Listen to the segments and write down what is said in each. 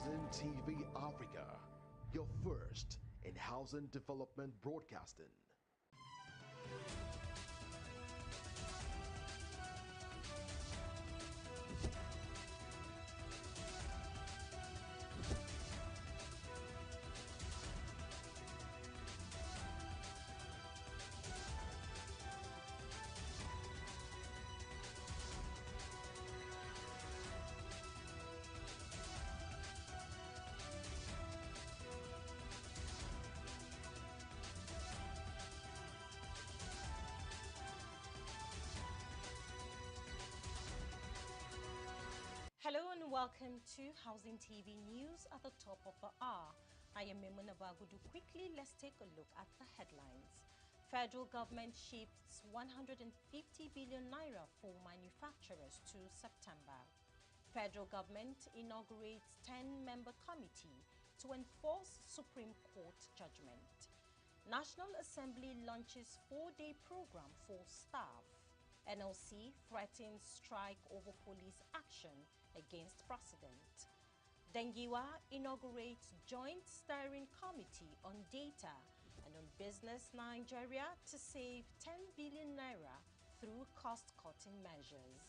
Housing TV Africa, your first in housing development broadcasting. Hello and welcome to Housing TV News at the top of the hour. I am Memuna Bagudu. Quickly, let's take a look at the headlines. Federal government shifts 150 billion naira for manufacturers to September. Federal government inaugurates 10-member committee to enforce Supreme Court judgment. National Assembly launches 4-day program for staff. NLC threatens strike over police action against president. Dengiwa inaugurates joint steering committee on data and on business Nigeria to save 10 billion naira through cost-cutting measures.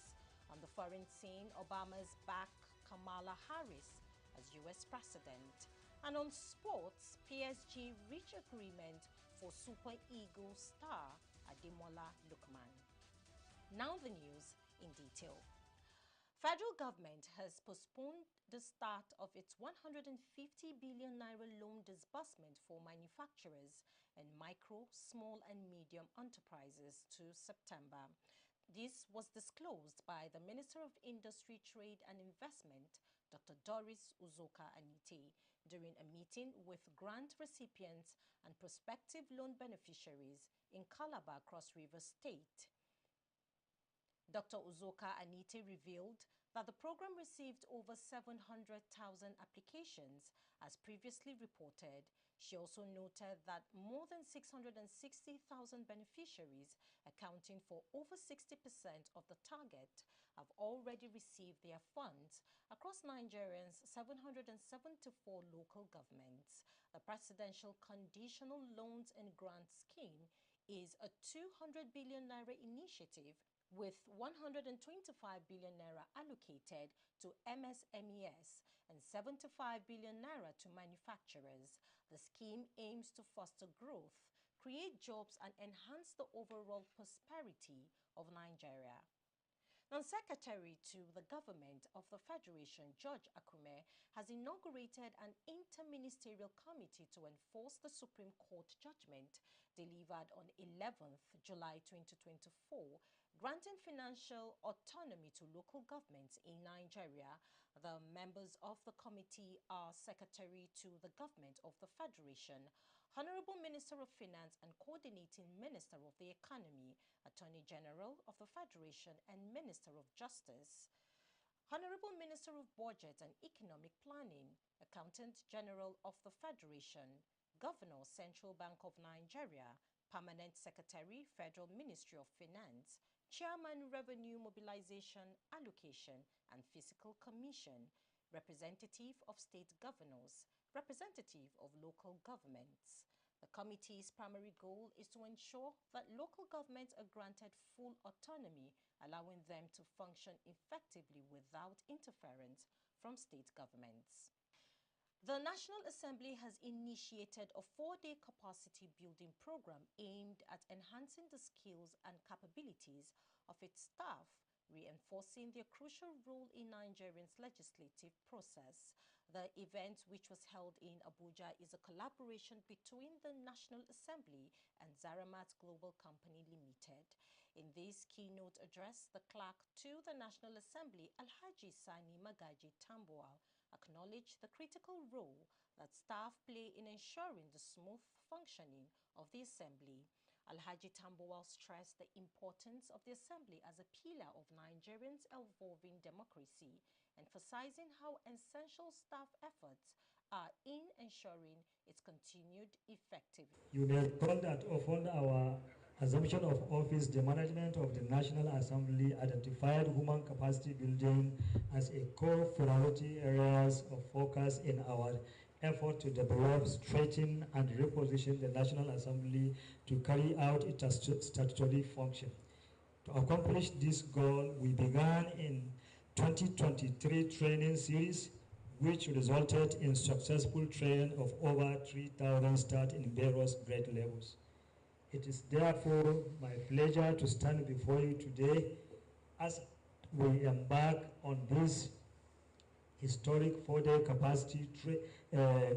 On the foreign scene, Obama's back Kamala Harris as U.S. president. And on sports, PSG reach agreement for Super Eagles star Ademola Lookman. Now the news in detail. Federal government has postponed the start of its 150 billion naira loan disbursement for manufacturers and micro, small and medium enterprises to September. This was disclosed by the Minister of Industry, Trade and Investment, Dr. Doris Uzoka Anite, during a meeting with grant recipients and prospective loan beneficiaries in Calabar, Cross River State. Dr. Uzoka Anite revealed that the program received over 700,000 applications as previously reported. She also noted that more than 660,000 beneficiaries, accounting for over 60% of the target, have already received their funds across Nigeria's 774 local governments. The Presidential Conditional Loans and Grants Scheme is a 200 billion naira initiative with 125 billion naira allocated to MSMEs and 75 billion naira to manufacturers. The scheme aims to foster growth, create jobs and enhance the overall prosperity of Nigeria. Now, Secretary to the Government of the Federation, George Akume, has inaugurated an interministerial committee to enforce the Supreme Court judgment delivered on 11th July 2024, granting financial autonomy to local governments in Nigeria. The members of the committee are Secretary to the Government of the Federation, Honorable Minister of Finance and Coordinating Minister of the Economy, Attorney General of the Federation and Minister of Justice, Honorable Minister of Budget and Economic Planning, Accountant General of the Federation, Governor, Central Bank of Nigeria, Permanent Secretary, Federal Ministry of Finance, Chairman, Revenue Mobilization, Allocation and Fiscal Commission, Representative of State Governors, Representative of Local Governments. The committee's primary goal is to ensure that local governments are granted full autonomy, allowing them to function effectively without interference from state governments. The National Assembly has initiated a 4-day capacity building program aimed at enhancing the skills and capabilities of its staff, reinforcing their crucial role in Nigeria's legislative process. The event, which was held in Abuja, is a collaboration between the National Assembly and Zaramat Global Company Limited. In this keynote address, the clerk to the National Assembly, Alhaji Sani Magaji Tambuwal, acknowledged the critical role that staff play in ensuring the smooth functioning of the Assembly. Alhaji Tambuwal stressed the importance of the Assembly as a pillar of Nigerians' evolving democracy, emphasizing how essential staff efforts are in ensuring its continued effectiveness. You may recall that of all our assumption of office, the management of the National Assembly identified human capacity building as a core priority areas of focus in our effort to develop, strengthen, and reposition the National Assembly to carry out its statutory function. To accomplish this goal, we began in 2023 training series, which resulted in successful training of over 3,000 staff in various grade levels. It is therefore my pleasure to stand before you today as we embark on this historic 4-day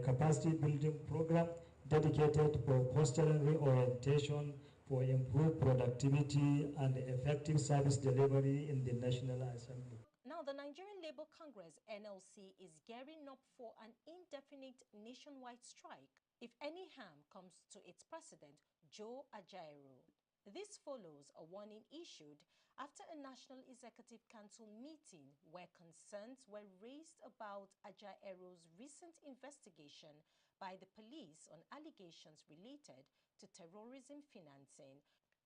capacity building program dedicated for fostering reorientation for improved productivity and effective service delivery in the National Assembly. Now, the Nigerian Labour Congress, NLC, is gearing up for an indefinite nationwide strike if any harm comes to its president, Joe Ajaero. This follows a warning issued after a National Executive Council meeting where concerns were raised about Ajaero's recent investigation by the police on allegations related to terrorism financing.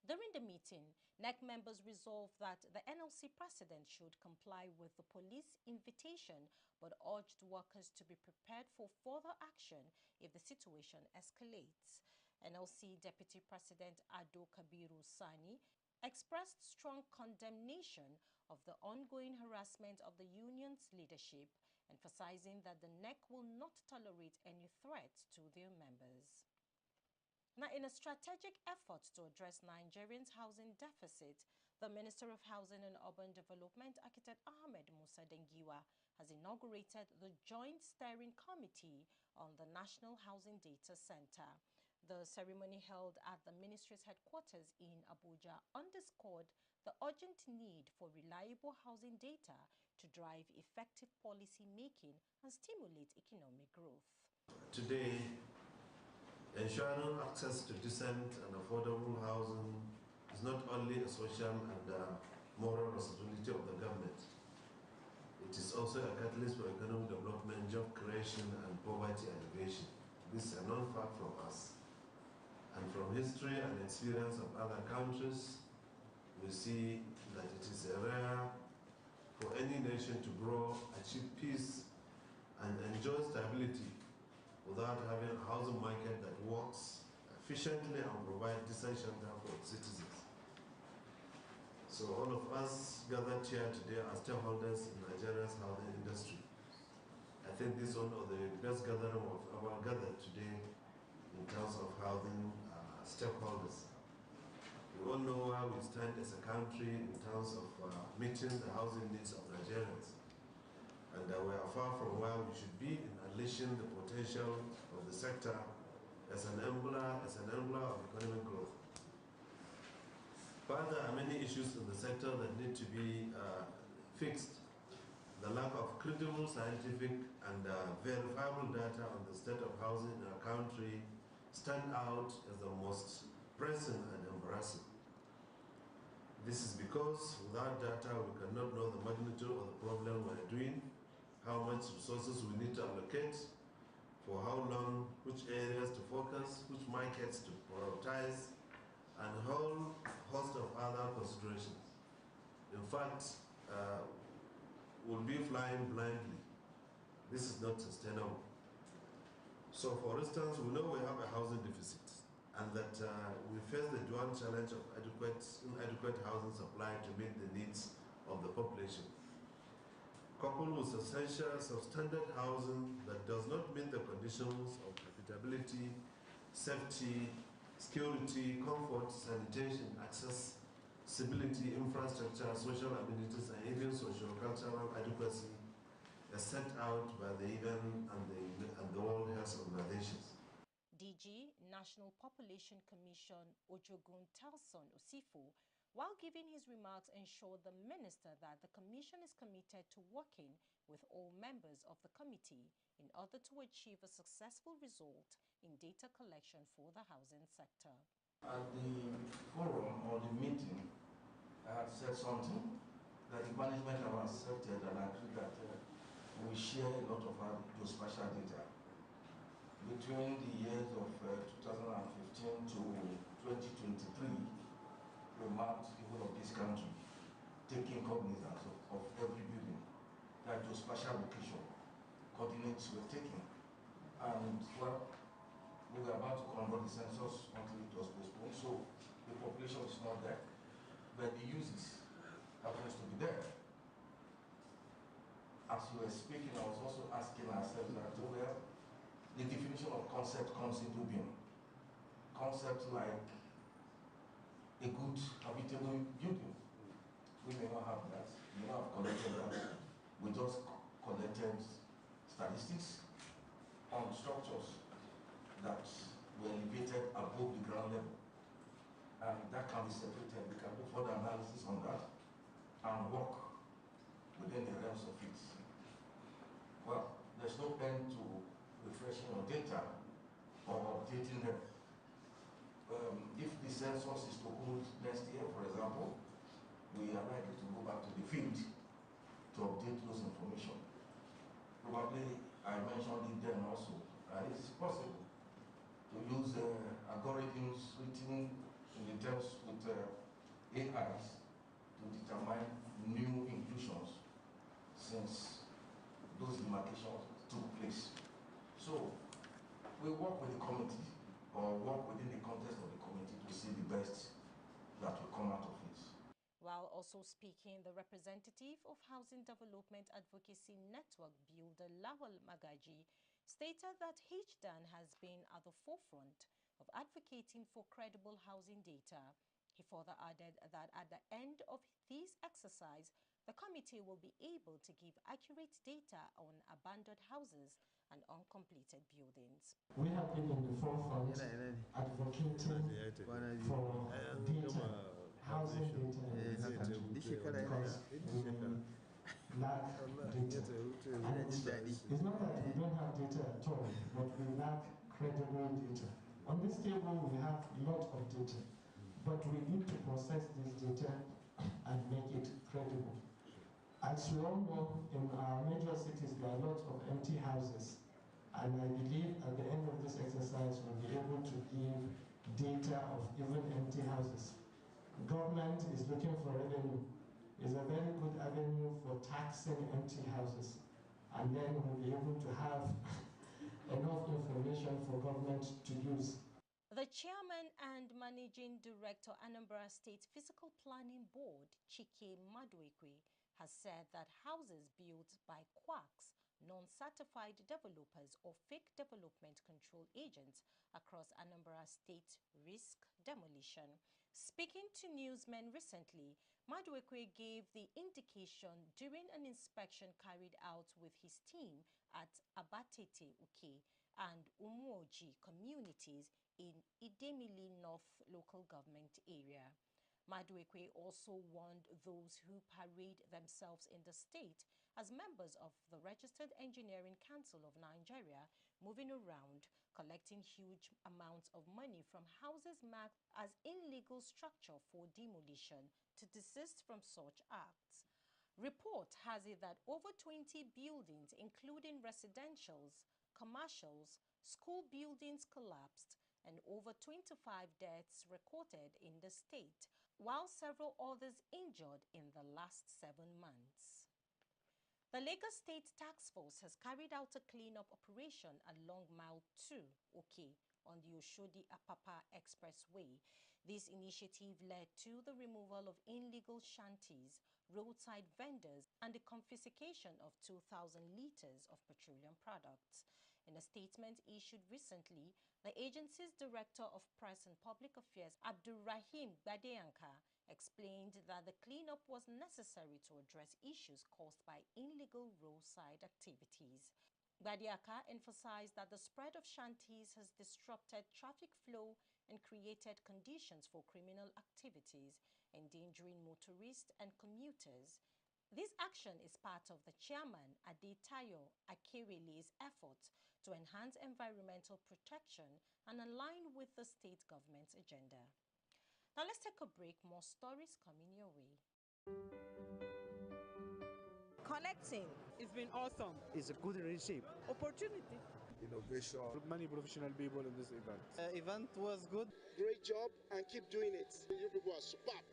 During the meeting, NEC members resolved that the NLC president should comply with the police invitation but urged workers to be prepared for further action if the situation escalates. NLC Deputy President Ado Kabiru Sani expressed strong condemnation of the ongoing harassment of the union's leadership, emphasizing that the NEC will not tolerate any threats to their members. Now, in a strategic effort to address Nigerians' housing deficit, the Minister of Housing and Urban Development, Architect Ahmed Musa Dengiwa, has inaugurated the Joint Steering Committee on the National Housing Data Center. The ceremony held at the ministry's headquarters in Abuja underscored the urgent need for reliable housing data to drive effective policy making and stimulate economic growth. Today, ensuring access to decent and affordable housing is not only a social and moral responsibility of the government. It is also a catalyst for economic development, job creation, and poverty alleviation. This is a known fact from us. And from history and experience of other countries, we see that it is rare for any nation to grow, achieve peace, and enjoy stability without having a housing market that works efficiently and provides decent shelter for its citizens. So all of us gathered here today are stakeholders in Nigeria's housing industry. I think this is one of the best gathering of our gathered today in terms of housing stakeholders. We all know where we stand as a country in terms of meeting the housing needs of Nigerians. And we are far from where we should be in unleashing the potential of the sector as an enabler of economic growth. But there are many issues in the sector that need to be fixed. The lack of credible scientific and verifiable data on the state of housing in our country stand out as the most pressing and embarrassing. This is because without data we cannot know the magnitude of the problem we're doing, how much resources we need to allocate, for how long, which areas to focus, which markets to prioritize, and a whole host of other considerations. In fact, we'll be flying blindly. This is not sustainable. So for instance, we know we have a housing deficit and that we face the dual challenge of inadequate housing supply to meet the needs of the population, coupled with essential substandard housing that does not meet the conditions of habitability, safety, security, comfort, sanitation, accessibility, infrastructure, social amenities, and even socio-cultural adequacy as set out by the UN and the World Health Organizations. DG National Population Commission Ojogun Telson Osifu, while giving his remarks, ensured the minister that the commission is committed to working with all members of the committee in order to achieve a successful result in data collection for the housing sector. At the forum or the meeting, I had said something that the management have accepted and agreed that we share a lot of our geospatial data. Between the years of 2015 to 2023, remand people of this country taking cognizance of every building that geospatial location coordinates were taken. And well, we were about to convert the census until it was postponed, so the population is not there, but the uses happens to be there. As you were speaking, I was also asking ourselves that where the definition of concept comes into being. Concepts like a good habitable building. We may not have that. We may not have collected that. We just collected statistics on structures that were elevated above the ground level. And that can be separated. We can do further analysis on that and work within the realms of it. Well, there's no end to refreshing your data or updating them. If the census is to hold next year, for example, we are likely to go back to the field to update those information. Probably, I mentioned it then also, it's possible to use algorithms written in the terms with AIs to determine new inclusions since those demarcations took place. So, we work with the committee or work within the context of the committee to see the best that will come out of it. While also speaking, the representative of Housing Development Advocacy Network, Builder Lawal Magaji, stated that HDAN has been at the forefront of advocating for credible housing data. He further added that at the end of this exercise, the committee will be able to give accurate data on abandoned houses and uncompleted buildings. We have been in the forefront advocating for data, housing data in this country, because we lack data. And it's not that we don't have data at all, but we lack credible data. On this table, we have a lot of data, but we need to process this data and make it credible. As we all know, in our major cities, there are lots of empty houses. And I believe at the end of this exercise, we'll be able to give data of even empty houses. Government is looking for revenue. It's a very good avenue for taxing empty houses. And then we'll be able to have enough information for government to use. The chairman and managing director, Anambra State Physical Planning Board, Chike Maduekwe, has said that houses built by quacks, non-certified developers or fake development control agents across Anambra State risk demolition. Speaking to newsmen recently, Maduekwe gave the indication during an inspection carried out with his team at Abatete Uke and Umuoji communities in Idemili North local government area. Maduekwe also warned those who parade themselves in the state as members of the Registered Engineering Council of Nigeria, moving around, collecting huge amounts of money from houses marked as illegal structure for demolition, to desist from such acts. Report has it that over 20 buildings, including residentials, commercials, school buildings collapsed, and over 25 deaths recorded in the state, while several others injured in the last 7 months. The Lagos State Task Force has carried out a cleanup operation along Mile 2, Uke, on the Oshodi-Apapa Expressway. This initiative led to the removal of illegal shanties, roadside vendors, and the confiscation of 2,000 liters of petroleum products. In a statement issued recently, the agency's Director of Press and Public Affairs, Abdulrahim Badeanka, explained that the cleanup was necessary to address issues caused by illegal roadside activities. Badiaka emphasized that the spread of shanties has disrupted traffic flow and created conditions for criminal activities, endangering motorists and commuters. This action is part of the chairman, Adetayo Akerele's efforts to enhance environmental protection and align with the state government's agenda. Now let's take a break. More stories coming your way. Connecting. It's been awesome. It's a good relationship. Opportunity. Innovation. Many professional people in this event. Event was good. Great job and keep doing it. You people are superb.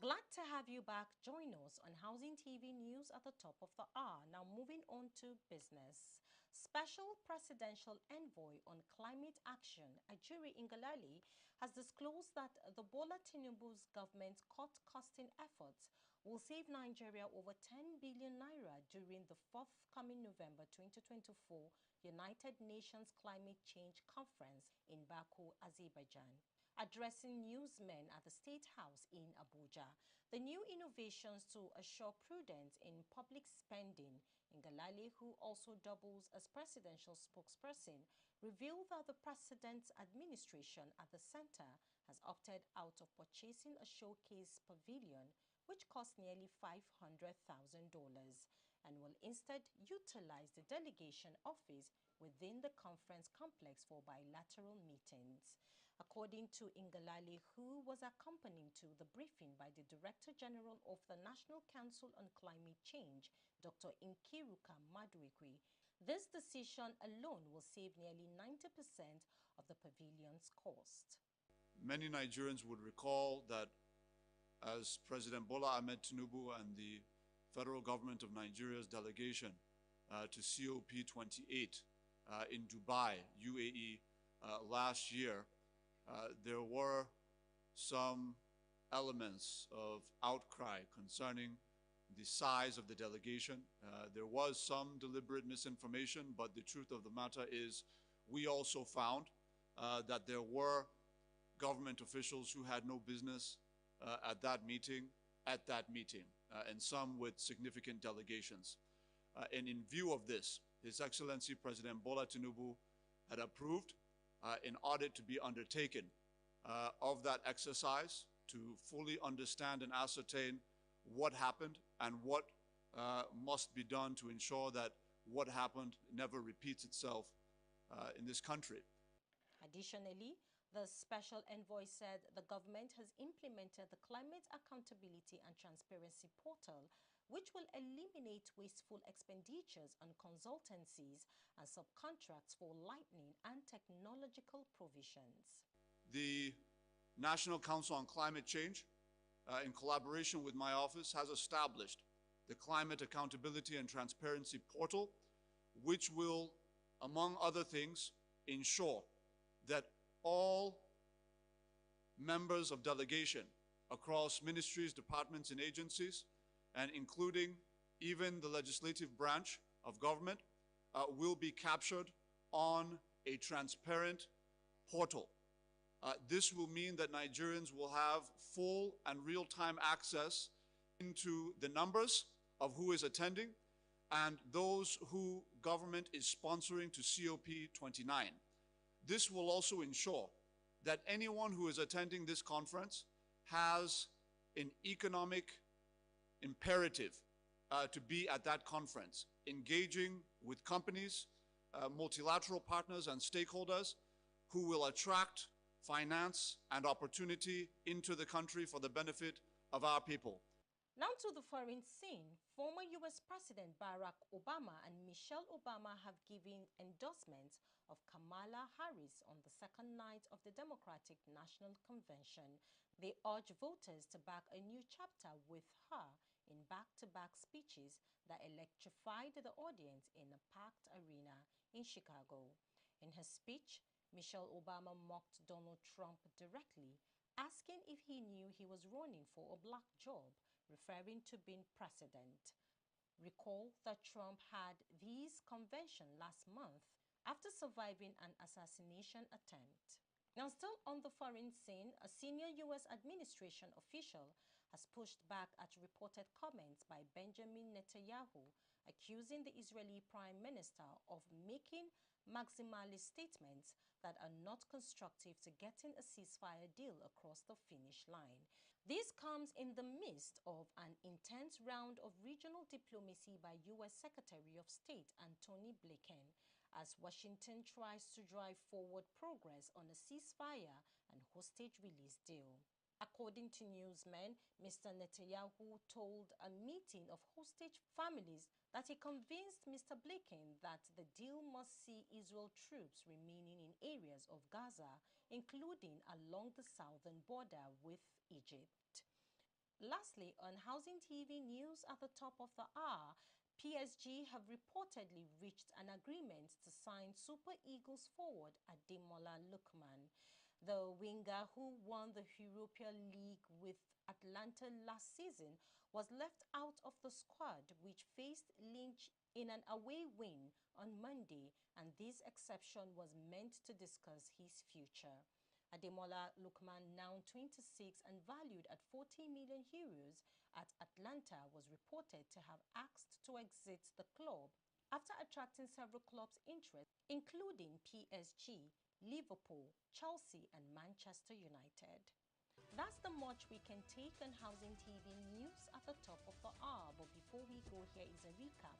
Glad to have you back. Join us on Housing TV News at the top of the hour. Now moving on to business. Special Presidential Envoy on Climate Action, Ajuri Ngalale, has disclosed that the Bola Tinubu's government's cost-cutting efforts will save Nigeria over 10 billion naira during the forthcoming November 2024 United Nations Climate Change Conference in Baku, Azerbaijan. Addressing newsmen at the State House in Abuja, the new innovations to assure prudence in public spending, Ngalale, who also doubles as presidential spokesperson, revealed that the president's administration at the center has opted out of purchasing a showcase pavilion, which cost nearly $500,000, and will instead utilize the delegation office within the conference complex for bilateral meetings. According to Ngalale, who was accompanying to the briefing by the Director General of the National Council on Climate Change, Dr. Nkiruka Maduekwe, this decision alone will save nearly 90% of the pavilion's cost. Many Nigerians would recall that as President Bola Ahmed Tinubu and the federal government of Nigeria's delegation to COP28 in Dubai, UAE, last year, there were some elements of outcry concerning the size of the delegation. There was some deliberate misinformation, but the truth of the matter is we also found that there were government officials who had no business at that meeting, and some with significant delegations. And in view of this, His Excellency President Bola Tinubu had approved an audit to be undertaken of that exercise to fully understand and ascertain what happened and what must be done to ensure that what happened never repeats itself in this country. Additionally, the special envoy said the government has implemented the Climate Accountability and Transparency Portal, which will eliminate wasteful expenditures on consultancies and subcontracts for lighting and technological provisions. The National Council on Climate Change, in collaboration with my office, has established the Climate Accountability and Transparency Portal, which will, among other things, ensure that all members of delegation across ministries, departments, and agencies, and including even the legislative branch of government, will be captured on a transparent portal. This will mean that Nigerians will have full and real-time access into the numbers of who is attending and those who government is sponsoring to COP29. This will also ensure that anyone who is attending this conference has an economic imperative to be at that conference, engaging with companies, multilateral partners and stakeholders who will attract finance and opportunity into the country for the benefit of our people. Now to the foreign scene. Former U.S. President Barack Obama and Michelle Obama have given endorsements of Kamala Harris on the second night of the Democratic National Convention. They urge voters to back a new chapter with her in back-to-back speeches that electrified the audience in a packed arena in Chicago. In her speech, Michelle Obama mocked Donald Trump directly, asking if he knew he was running for a black job, referring to being president. Recall that Trump had this convention last month after surviving an assassination attempt. Now, still on the foreign scene, a senior U.S. administration official has pushed back at reported comments by Benjamin Netanyahu accusing the Israeli Prime Minister of making maximalist statements that are not constructive to getting a ceasefire deal across the finish line. This comes in the midst of an intense round of regional diplomacy by U.S. Secretary of State Antony Blinken, as Washington tries to drive forward progress on a ceasefire and hostage release deal. According to newsmen, Mr. Netanyahu told a meeting of hostage families that he convinced Mr. Blinken that the deal must see Israel troops remaining in areas of Gaza, including along the southern border with Egypt. Lastly, on Housing TV News at the top of the hour, PSG have reportedly reached an agreement to sign Super Eagles forward Ademola Lookman. The winger, who won the Europa League with Atlanta last season, was left out of the squad, which faced Lynch in an away win on Monday, and this exception was meant to discuss his future. Ademola Lookman, now 26 and valued at 40 million euros at Atlanta, was reported to have asked to exit the club after attracting several clubs' interest, including PSG, Liverpool, Chelsea and Manchester United. That's the much we can take on Housing TV News at the top of the hour, but before we go, here is a recap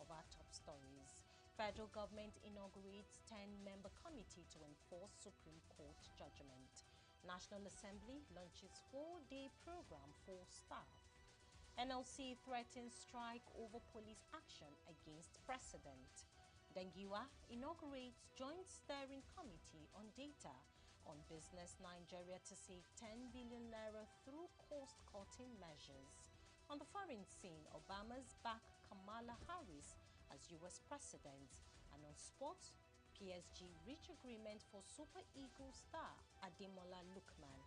of our top stories. Federal government inaugurates 10-member committee to enforce Supreme Court judgment. National Assembly launches 4-day program for staff. NLC threatens strike over police action against president. Dangiwa inaugurates joint steering committee on data. On business, Nigeria to save 10 billion naira through cost-cutting measures. On the foreign scene, Obama's back Kamala Harris as U.S. president. And on sports, PSG reach agreement for Super Eagles star Ademola Lookman.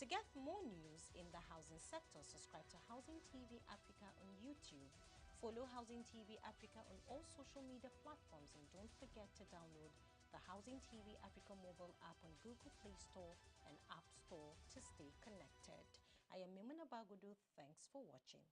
To get more news in the housing sector, subscribe to Housing TV Africa on YouTube. Follow Housing TV Africa on all social media platforms, and don't forget to download the Housing TV Africa mobile app on Google Play Store and App Store to stay connected. I am Mimuna Bagudu. Thanks for watching.